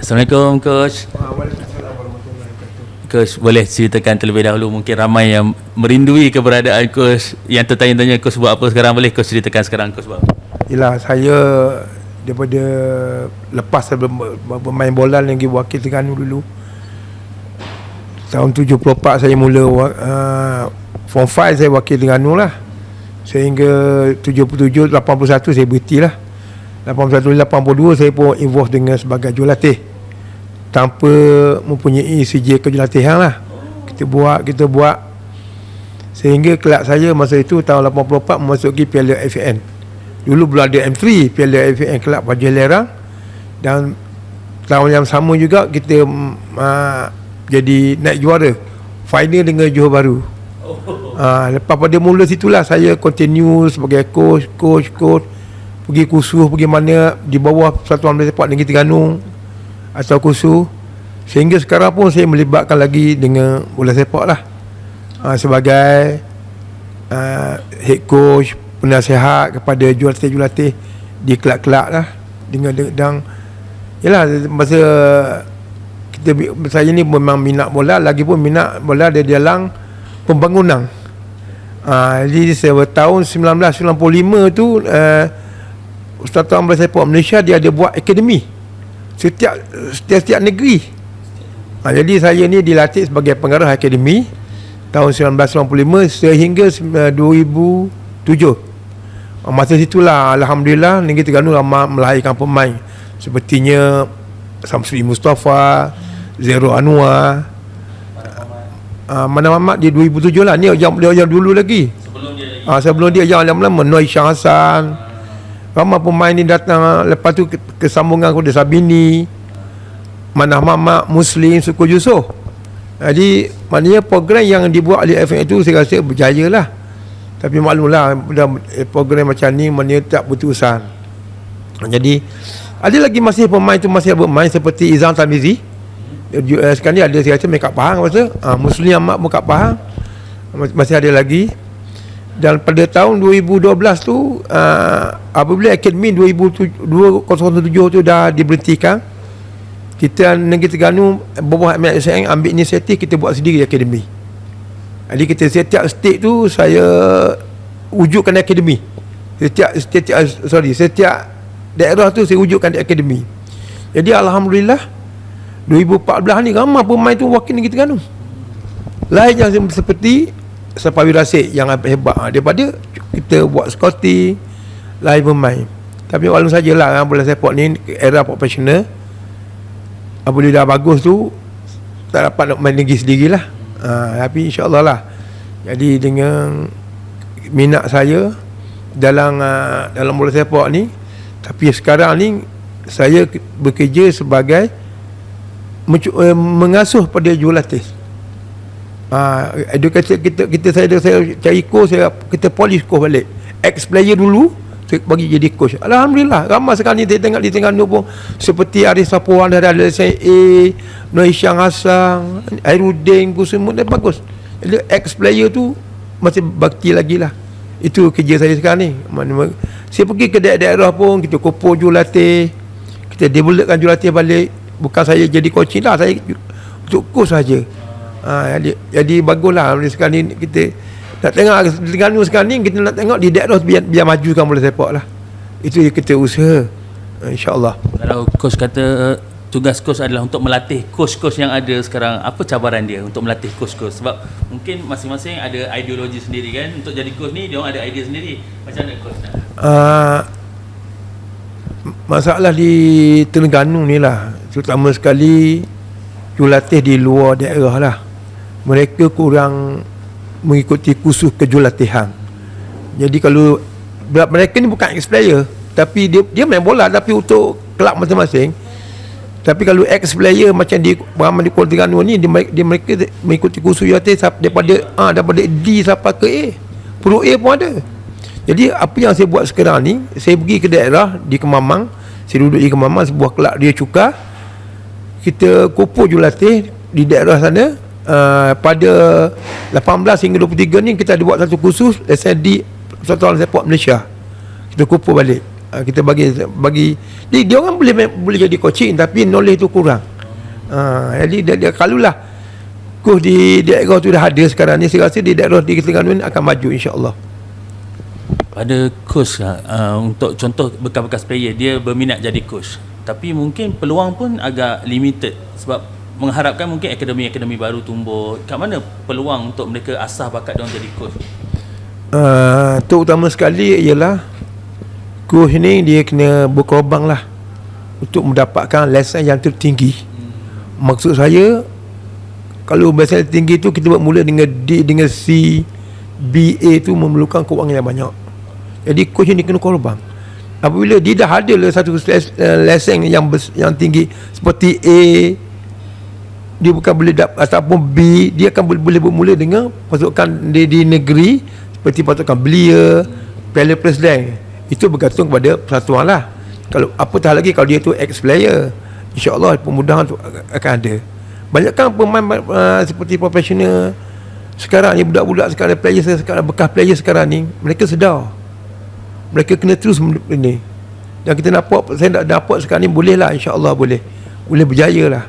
Assalamualaikum Coach. Coach, boleh ceritakan terlebih dahulu, mungkin ramai yang merindui keberadaan Coach, yang tertanya-tanya Coach buat apa sekarang. Boleh Coach ceritakan sekarang Coach buat apa? Yelah, saya daripada lepas saya bermain bola lagi wakil Terengganu dulu. Tahun 74 saya mula Form 5 saya wakil Terengganu lah. Sehingga 77, 81 saya berhenti lah. 81, 82 saya pun involve dengan sebagai jurulatih tanpa mempunyai CJ kejurulatihan lah. Kita buat sehingga kelab saya masa itu tahun 84 memasuki Piala FAN. Dulu belum ada M3 Piala FAN kelab Raja Lerang, dan tahun yang sama juga kita jadi naik juara final dengan Johor Bahru. Lepas pada mula situlah saya continue sebagai coach, pergi kursus, pergi mana di bawah Persatuan Bola Sepak Negeri Terengganu atau kursus, sehingga sekarang pun saya melibatkan lagi dengan bola sepak lah, sebagai head coach, penasihat kepada jurulatih-jurulatih di kelab-kelab lah. Dengan yalah, masa saya ni memang minat bola, lagi pun minat bola di dalam pembangunan. Jadi tahun 1995 tu Persatuan Bola Sepak Malaysia dia ada buat akademi setiap negeri. Jadi saya ni dilatih sebagai pengarah akademi tahun 1995 sehingga 2007. Masa situlah alhamdulillah negeri Terengganu melahirkan pemain sepertinya Samsuri Mustafa, Zero Anwar, mana Mamat di 2007 lah. Ni dia dulu lagi. Sebelum dia yang lama Noi Shah Hassan. Ramai pemain ni datang. Lepas tu kesambungan Kuda Sabini, Manah Mamat, Muslim, Suku Yusof. Jadi maknanya program yang dibuat oleh FAN itu saya rasa berjaya lah. Tapi maklumlah program macam ni maknanya tak berterusan. Jadi ada lagi masih pemain tu masih bermain seperti Izam Tamizi. Sekarang ni ada saya rasa Mekap Pahang masa Muslim Ahmad Mekap Pahang masih ada lagi. Dan pada tahun 2012 tu apabila akademi 2007 tu dah diberhentikan, kita negeri Terengganu bawah MSN ambil inisiatif kita buat sendiri akademi. Jadi kita setiap state tu saya wujudkan akademi. Setiap daerah tu saya wujudkan akademi. Jadi alhamdulillah 2014 ni ramai pemain tu wakil negeri Terengganu. Lain yang seperti Sapawi Rasid yang hebat daripada kita buat scouting lain pemain. Tapi walau sajalah bola sepak ni era profesional, apabila dah bagus tu tak dapat nak main negeri sendirilah. Tapi insyaAllah lah. Jadi dengan minat saya dalam bola sepak ni, tapi sekarang ni saya bekerja sebagai mengasuh pada jurulatih. Edukasi saya cari coach, kita polish coach balik. Ex player dulu saya bagi jadi coach. Alhamdulillah ramai sekali saya tengok di Terengganu pun seperti Arif Sapuan dari LSA, Noi Shah Hassan, Airudin pun semua dah bagus. Jadi ex player tu masih bakti lagi lah. Itu kerja saya sekarang ni. Saya pergi ke daerah-daerah pun kita kumpul jurulatih, kita developkan jurulatih balik. Bukan saya jadi coaching lah, saya untuk coach saja. Jadi baguslah sekarang ni kita nak tengok Terengganu sekarang ni, kita nak tengok di daerah biar majukan bola sepak lah. Itu kita usaha, insyaAllah. Kalau coach kata tugas coach adalah untuk melatih coach-coach yang ada sekarang, apa cabaran dia untuk melatih coach-coach? Sebab mungkin masing-masing ada ideologi sendiri kan. Untuk jadi coach ni dia orang ada idea sendiri. Macam mana coach nak? Masalah di Terengganu ni lah, terutama sekali jurulatih di luar daerah lah, mereka kurang mengikuti kursus kejurulatihan. Jadi kalau mereka ni bukan ex-player, tapi dia main bola tapi untuk kelab masing-masing. Tapi kalau ex-player macam di Kuala Terengganu ni, mereka mengikuti kursus jurulatih daripada D sampai ke A, Pro A pun ada. Jadi apa yang saya buat sekarang ni, saya pergi ke daerah di Kemamang. Saya duduk di Kemamang, sebuah kelab dia Cuka. Kita kumpul jurulatih di daerah sana. Pada 18 hingga 23 ni kita ada buat satu kursus SND Persatuan Sepak Malaysia. Kita kumpul balik. kita bagi dia orang boleh jadi coaching tapi knowledge tu kurang. Jadi dia kalulah coach di daerah tu dah ada sekarang ni, saya rasa di daerah di Terengganu ni akan maju insya-Allah. Pada coach untuk contoh bekas-bekas player dia berminat jadi coach, tapi mungkin peluang pun agak limited sebab mengharapkan mungkin akademi baru tumbuh. Kat mana peluang untuk mereka asah bakat dia jadi coach? Terutama sekali ialah coach ni dia kena berkorban lah untuk mendapatkan lesen yang tertinggi. Maksud saya, kalau lesen tinggi tu kita bermula dengan D dengan C, BA tu memerlukan kewangan yang banyak. Jadi coach ni kena korban. Apabila dia dah ada satu lesen yang tinggi seperti A, dia bukan boleh ataupun B, dia akan boleh bermula dengan pasukan di negeri seperti pasukan belia, Piala Presiden. Itu bergantung kepada persatuan lah. Kalau apatah lagi kalau dia tu ex-player, insya-Allah pemudahan tu akan ada. Banyak kan pemain seperti profesional sekarang ni, budak-budak sekarang, player sekarang, bekas player sekarang ni, mereka sedar mereka kena terus ini. Dan kita nampak, saya nak dapat sekarang ni bolehlah, insya-Allah boleh berjaya lah.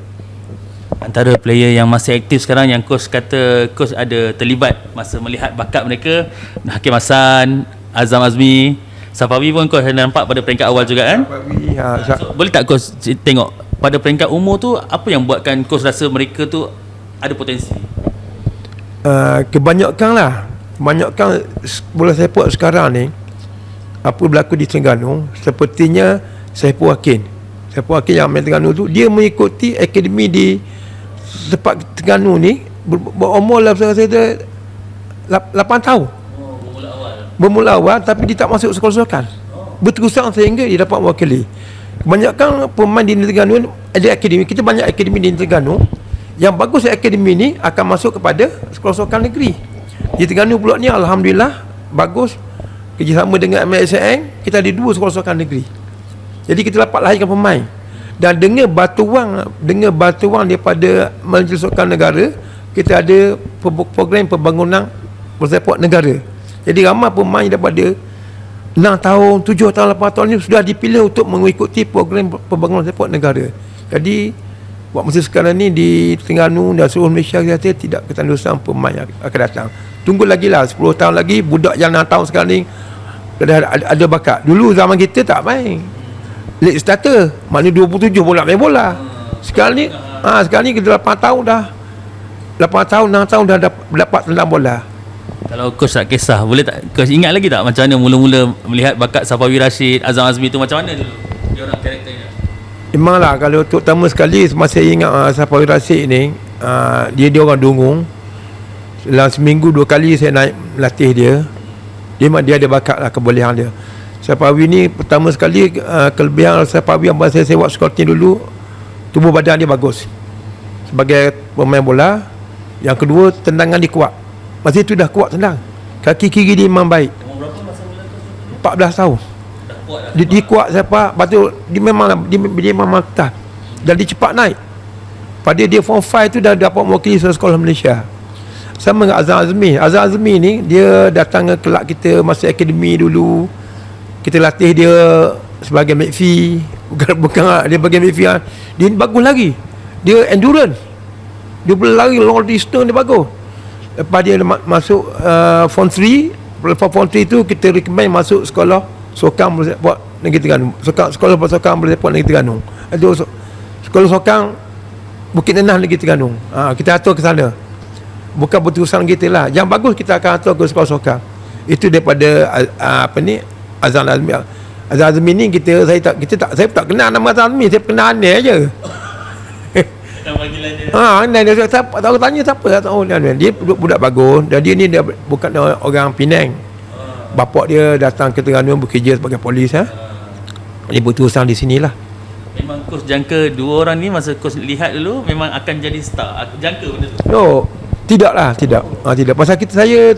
Antara player yang masih aktif sekarang yang coach kata coach ada terlibat masa melihat bakat mereka, Hakim Hassan, Azam Azmi, Safawi pun coach nampak pada peringkat awal juga kan? So, boleh tak coach tengok pada peringkat umur tu apa yang buatkan coach rasa mereka tu ada potensi? Kebanyakan bola sepak sekarang ni apa berlaku di Terengganu, sepertinya Saiful Hakim yang main Terengganu tu, dia mengikuti akademi di tempat Terengganu ni berumur lah saya rasa 8 tahun. Bermula awal tapi dia tak masuk sekolah-sekolah. Berterusan sehingga dia dapat mewakili. Kebanyakan pemain di Terengganu ada akademi. Kita banyak akademi di Terengganu. Yang bagus akademi ni akan masuk kepada sekolah-sekolah negeri. Di Terengganu pula ni alhamdulillah bagus. Kerjasama dengan MSN, kita ada 2 sekolah-sekolah negeri. Jadi kita dapat lahirkan pemain. Dan dengan bantuan daripada Majlis Sukan Negara, kita ada program pembangunan sepak negara. Jadi ramai pemain daripada 6 tahun, 7 tahun, 8 tahun ni sudah dipilih untuk mengikuti program pembangunan sepak negara. Jadi buat masa sekarang ni di Terengganu dan seluruh Malaysia kita tidak ketandusan pemain yang akan datang. Tunggu lagi lah 10 tahun lagi, budak yang 6 tahun sekarang ni ada bakat. Dulu zaman kita tak main late starter, maknanya 27 pun nak main bola. Sekarang ni kita 8 tahun dah 6 tahun dah dapat tendang bola. Kalau coach tak kisah, boleh tak coach ingat lagi tak macam mana mula-mula melihat bakat Safawi Rashid, Azam Azmi tu macam mana dulu dia orang karakternya? Memanglah kalau terutama sekali masa saya ingat Safawi Rashid ni, dia orang Dungung. Dalam seminggu 2 kali saya naik latih dia. Dia ada bakat lah, kebolehan dia. Safawi ni pertama sekali kelebihan Safawi yang saya buat scouting dulu, tubuh badan dia bagus sebagai pemain bola. Yang kedua, tendangan dia kuat. Masa itu dah kuat tendang. Kaki kiri dia memang baik. 14 tahun. Dia kuat siapa? Lepas dia memang ketat. Dan dia cepat naik. Pada dia form 5 tu dah dapat mewakili sekolah Malaysia. Sama dengan Azam Azmi. Azam Azmi ni dia datang ke kelab kita masa akademi dulu. Kita latih dia sebagai midfield. Bukan dia bagian midfield. Dia bagus lagi. Dia endurance. Dia boleh lari long distance, dia bagus. Lepas dia masuk form 3. Form 3 tu kita recommend masuk sekolah Sokang buat Negeri Terengganu. Sekolah Sokang boleh buat Negeri Terengganu. Itu sekolah Sokang Bukit Nenah Negeri Terengganu. Kita atur ke sana. Bukan berterusan kita lah. Yang bagus kita akan atur ke sekolah Sokang. Itu daripada Azam Azmi. Azam Azmi ni saya tak kenal nama Azam Azmi, saya kenal Anil aje. Dia tahu tanya siapa, tak tahu dia budak bagus dan dia ni dia bukan orang Penang. Bapak dia datang ke Terengganu bekerja sebagai polis Dia berterusan di sinilah. Memang coach jangka 2 orang ni masa coach lihat dulu memang akan jadi star. Jangka benda tu. No, tidak. Tidak. Pasal saya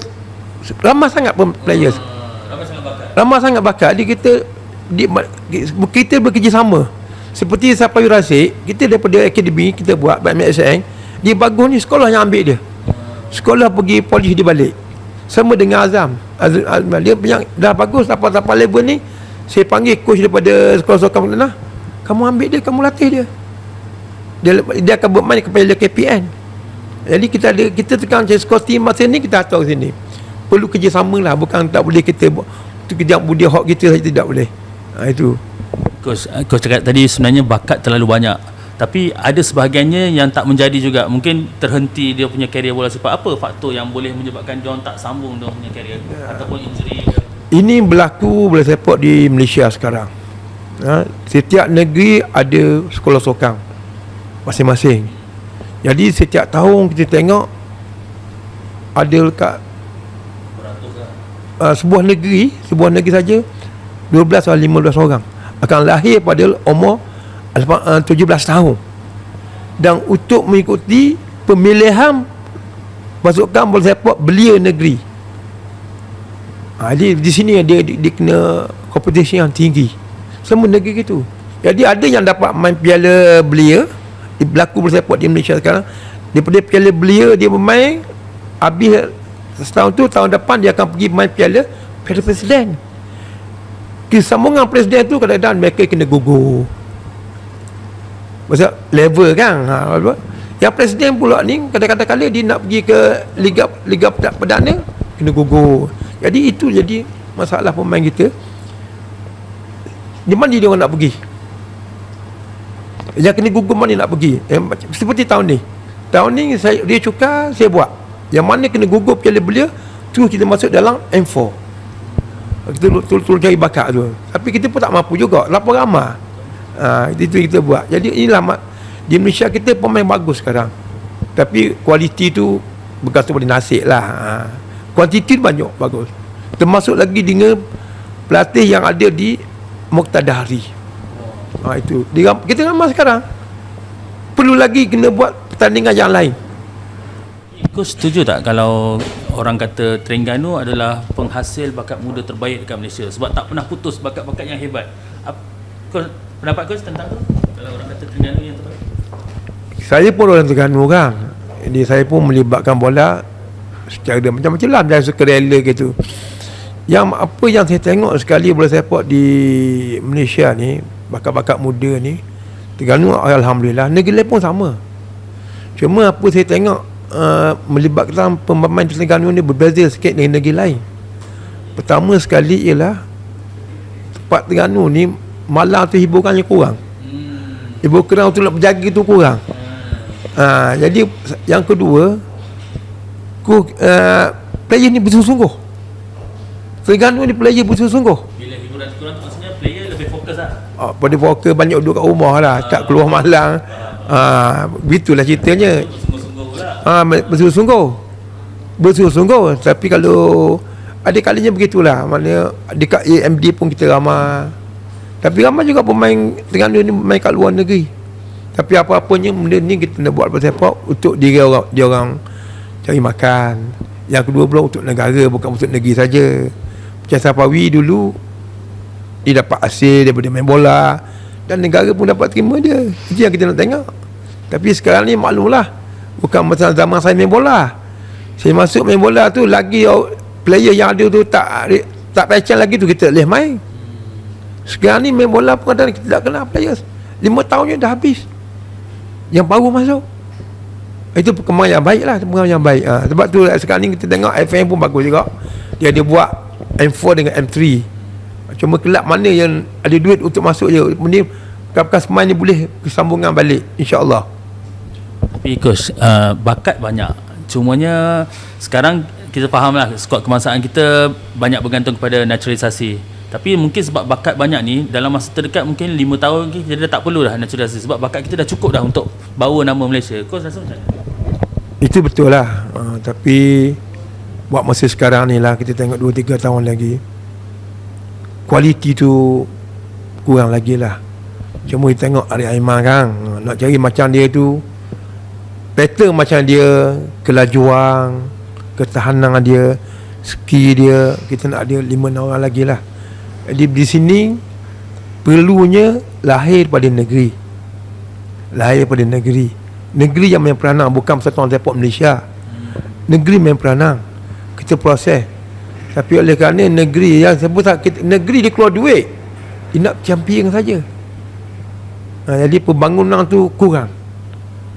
ramai sangat players. Ramai sangat bakat. Kita bekerjasama. Seperti Safawi Rashid, kita daripada akademi kita buat MSN, dia bagus ni sekolah yang ambil dia. Sekolah pergi polis dia balik. Sama dengan Azam. Dia yang dah bagus dapat level ni, Saya panggil coach daripada sekolah sokang Kelantan, kamu ambil dia, kamu latih dia. Dia akan bermain kepada KPN. Jadi kita tekan skor team masa ni, kita hantar ke sini. Perlu kerjasama lah, bukan tak boleh kita kejap budi hak kita saja, tidak boleh. Itu Coach cakap tadi sebenarnya bakat terlalu banyak, tapi ada sebahagiannya yang tak menjadi juga. Mungkin terhenti dia punya karier bola sepak. Apa faktor yang boleh menyebabkan dia orang tak sambung dia punya karier ataupun injury? ini berlaku bola sepak di Malaysia sekarang. Setiap negeri ada sekolah sokang masing-masing. Jadi setiap tahun kita tengok ada dekat sebuah negeri saja 12 atau 15 orang akan lahir pada umur 17 tahun. Dan untuk mengikuti pemilihan pasukan bola sepak belia negeri, jadi di sini dia kena kompetisi yang tinggi. Semua negeri gitu. Jadi ada yang dapat main piala belia, berlaku bola sepak di Malaysia sekarang. Daripada piala belia dia bermain, habis setahun tu, tahun depan dia akan pergi main piala presiden. Kesambungan presiden tu kadang-kadang mereka kena gugur. Maksud level kan. Yang presiden pula ni kadang-kadang kala dia nak pergi ke Liga Perdana kena gugur. Jadi itu jadi masalah pemain kita. Di mana dia orang nak pergi? Yang kena gugur mana nak pergi? Seperti tahun ni. Tahun ni dia cukar, saya buat. Yang mana kena gugur piala belia, terus kita masuk dalam M4. Kita betul-betul cari bakat tu. Tapi kita pun tak mampu juga, lapor ramah. Itu kita buat. Jadi inilah di Malaysia kita pemain bagus sekarang. Tapi kualiti tu bergantung pada nasib lah. Kuantiti banyak bagus. Termasuk lagi dengan pelatih yang ada di Muqtadari. Itu kita ramai sekarang. Perlu lagi kena buat pertandingan yang lain. Kau setuju tak kalau orang kata Terengganu adalah penghasil bakat muda terbaik dekat Malaysia sebab tak pernah putus bakat-bakat yang hebat? Pendapat kau tentang tu? Kalau orang kata Terengganu yang terbaik? Saya pun orang Terengganu kan. Jadi saya pun melibatkan bola secara macam-macam lah, dan suka rela gitu. Apa yang saya tengok sekali bola sepak di Malaysia ni, bakat-bakat muda ni, Terengganu alhamdulillah, negeri lain pun sama. Cuma apa saya tengok melibatkan pemain Terengganu ni berbeza sikit dengan negeri lain. Pertama sekali ialah tempat Terengganu ni malam tu hiburannya kurang. Hiburan tu nak berjaga tu kurang. Jadi yang kedua, player ni bersungguh-sungguh. Terengganu ni player bersungguh-sungguh. Bila hiburan kurang maksudnya player lebih fokus lah. Pada fokus banyak duduk kat rumah lah, tak keluar malam. Begitulah ceritanya. Bersungguh-sungguh. Tapi kalau ada kalinya begitulah, maknanya dekat AMD pun kita ramai. Tapi ramai juga pemain Terengganu ni main kat luar negeri. Tapi apa-apanya benda ni kita nak buat bola sepak untuk dia orang cari makan. Yang kedua pula untuk negara, bukan untuk negeri saja. Macam Safawi dulu, dia dapat hasil daripada main bola, dan negara pun dapat terima dia. Itu yang kita nak tengok. Tapi sekarang ni maklumlah, bukan masa zaman saya main bola. Saya masuk main bola tu, lagi player yang ada tu tak passion lagi tu, kita boleh main. Sekarang ni main bola pun kadang kita tak kenal players. 5 tahunnya dah habis, yang baru masuk. Itu perkembangan yang baik lah, perkembangan yang baik. Sebab tu sekarang ni kita tengok FM pun bagus juga. Dia ada buat M4 dengan M3. Cuma kelab mana yang ada duit untuk masuk je. Ini bekas pemain ni boleh kesambungan balik, insya-Allah. Tapi Coach, bakat banyak. Cumanya sekarang kita fahamlah skuad kebangsaan kita banyak bergantung kepada naturalisasi. Tapi mungkin sebab bakat banyak ni, dalam masa terdekat mungkin 5 tahun lagi kita dah tak perlu dah naturalisasi sebab bakat kita dah cukup dah untuk bawa nama Malaysia. Kau rasa macam mana? Itu betul lah. Tapi buat masa sekarang ni lah, kita tengok 2-3 tahun lagi, kualiti tu kurang lagi lah. Cuma kita tengok Arif Aiman kan, nak cari macam dia tu, pattern macam dia, kelajuan, ketahanan dia, skill dia, kita nak ada 5 orang lagi lah. Jadi di sini perlunya lahir pada negeri. Negeri yang main peranan, bukan Persatuan Sepak Malaysia. Negeri main peranan, kita proses. Tapi oleh kerana negeri yang sebut, negeri dia keluar duit, enough champion saja. Jadi pembangunan tu kurang.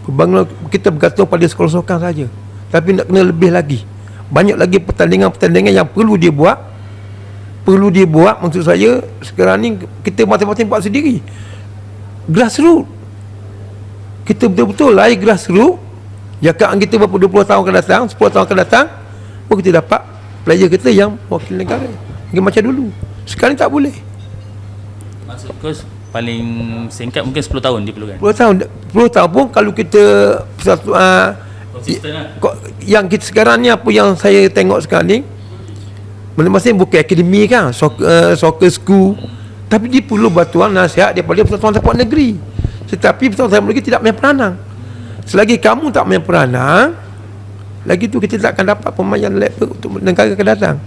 Pembangunan kita bergantung pada sekolah sukan saja. Tapi nak kena lebih lagi. Banyak lagi pertandingan-pertandingan yang perlu dia buat. Maksud saya sekarang ni kita masing-masing buat sendiri. Grassroots. Kita betul-betul lain grassroots. Jakaan kita berapa 20 tahun akan datang, 10 tahun akan datang, baru kita dapat player kita yang wakil negara. Macam dulu. Sekarang tak boleh. Maksud coach paling singkat mungkin 10 tahun diperlukan. 10 tahun pun kalau kita Konsisten lah. yang kita sekarang ni, apa yang saya tengok sekarang ni, masing-masing bukan akademi kan, soccer school, tapi dia perlu bantuan nasihat daripada persatuan sepak negeri. Tetapi persatuan sepak negeri tidak main peranan. Selagi kamu tak main peranan, lagi tu kita tak akan dapat pemain level untuk negara akan datang.